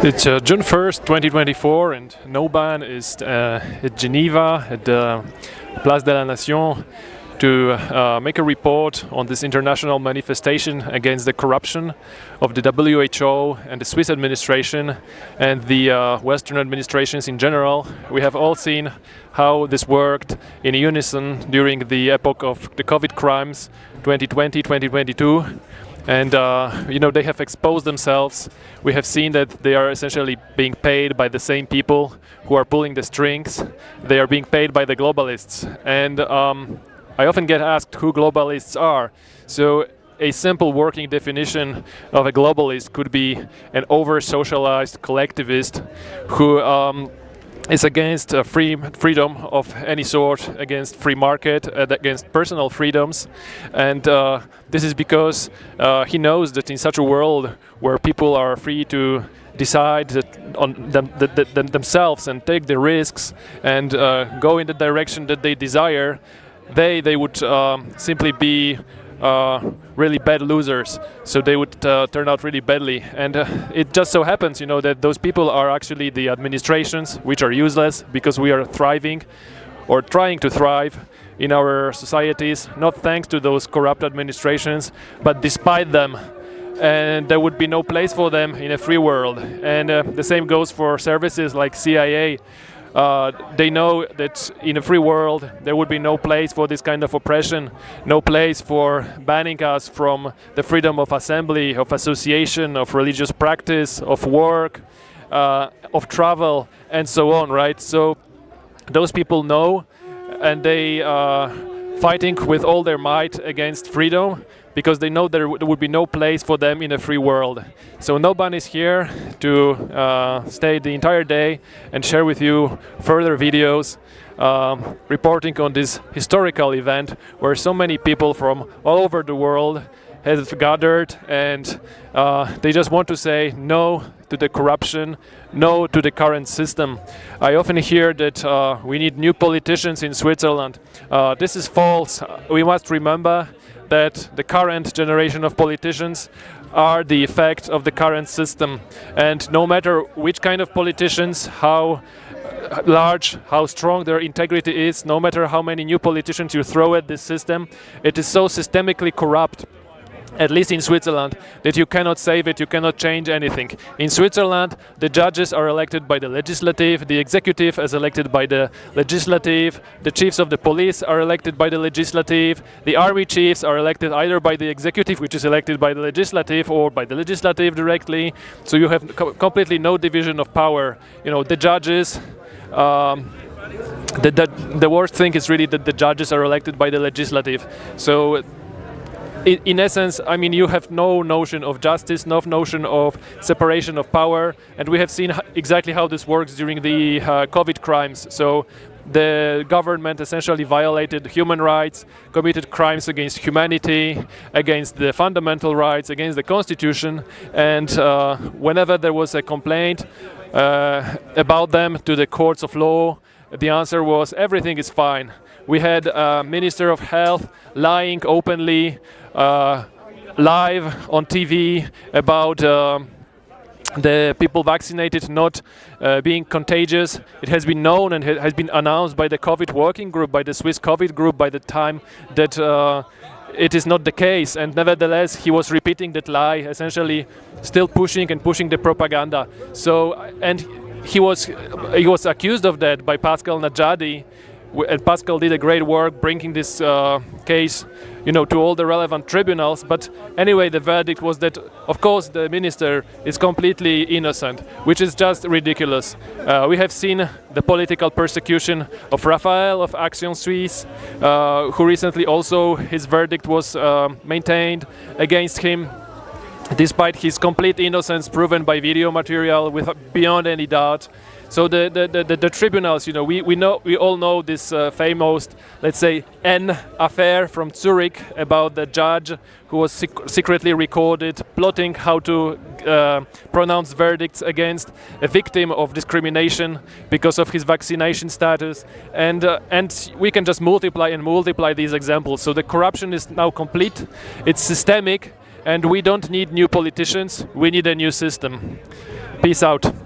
It's June 1st, 2024, and NOBAN is at Geneva at the Place de la Nation to make a report on this international manifestation against the corruption of the WHO and the Swiss administration and the Western administrations in general. We have all seen how this worked in unison during the epoch of the COVID crimes 2020, 2022. And they have exposed themselves. We have seen that they are essentially being paid by the same people who are pulling the strings. They are being paid by the globalists. And I often get asked who globalists are. So a simple working definition of a globalist could be an over-socialized collectivist who is against freedom of any sort, against free market, against personal freedoms. And this is because he knows that in such a world where people are free to decide on themselves and take the risks and go in the direction that they desire, they would simply be really bad losers, so they would turn out really badly. And it just so happens, that those people are actually the administrations, which are useless because we are thriving or trying to thrive in our societies, not thanks to those corrupt administrations, but despite them. And there would be no place for them in a free world. And the same goes for services like CIA. They know that in a free world there would be no place for this kind of oppression, no place for banning us from the freedom of assembly, of association, of religious practice, of work, of travel, and so on, right? So those people know, and they are fighting with all their might against freedom, because they know there would be no place for them in a free world. So NOBAN is here to stay the entire day and share with you further videos reporting on this historical event where so many people from all over the world have gathered, and they just want to say no to the corruption, no to the current system. I often hear that we need new politicians in Switzerland. This is false. We must remember that the current generation of politicians are the effect of the current system. And no matter which kind of politicians, how large, how strong their integrity is, no matter how many new politicians you throw at this system, it is so systemically corrupt, at least in Switzerland, that you cannot save it, you cannot change anything. In Switzerland, the judges are elected by the legislative, the executive is elected by the legislative, the chiefs of the police are elected by the legislative, the army chiefs are elected either by the executive, which is elected by the legislative, or by the legislative directly. So you have completely no division of power. The judges, the worst thing is really that the judges are elected by the legislative. So in essence, you have no notion of justice, no notion of separation of power, and we have seen exactly how this works during the COVID crimes. So the government essentially violated human rights, committed crimes against humanity, against the fundamental rights, against the constitution, and whenever there was a complaint about them to the courts of law, the answer was everything is fine. We had a Minister of Health lying openly live on TV about the people vaccinated not being contagious. It has been known and has been announced by the COVID working group, by the Swiss COVID group, by the time that it is not the case. And nevertheless, he was repeating that lie, essentially still pushing the propaganda. So, and he was accused of that by Pascal Najadi. And Pascal did a great work bringing this case, to all the relevant tribunals. But anyway, the verdict was that, of course, the minister is completely innocent, which is just ridiculous. We have seen the political persecution of Raphael of Action Suisse, who recently also his verdict was maintained against him, despite his complete innocence proven by video material beyond any doubt. So the tribunals, we all know this famous, let's say, N affair from Zurich about the judge who was secretly recorded plotting how to pronounce verdicts against a victim of discrimination because of his vaccination status, and we can just multiply these examples. So the corruption is now complete, it's systemic, and we don't need new politicians, we need a new system. Peace out.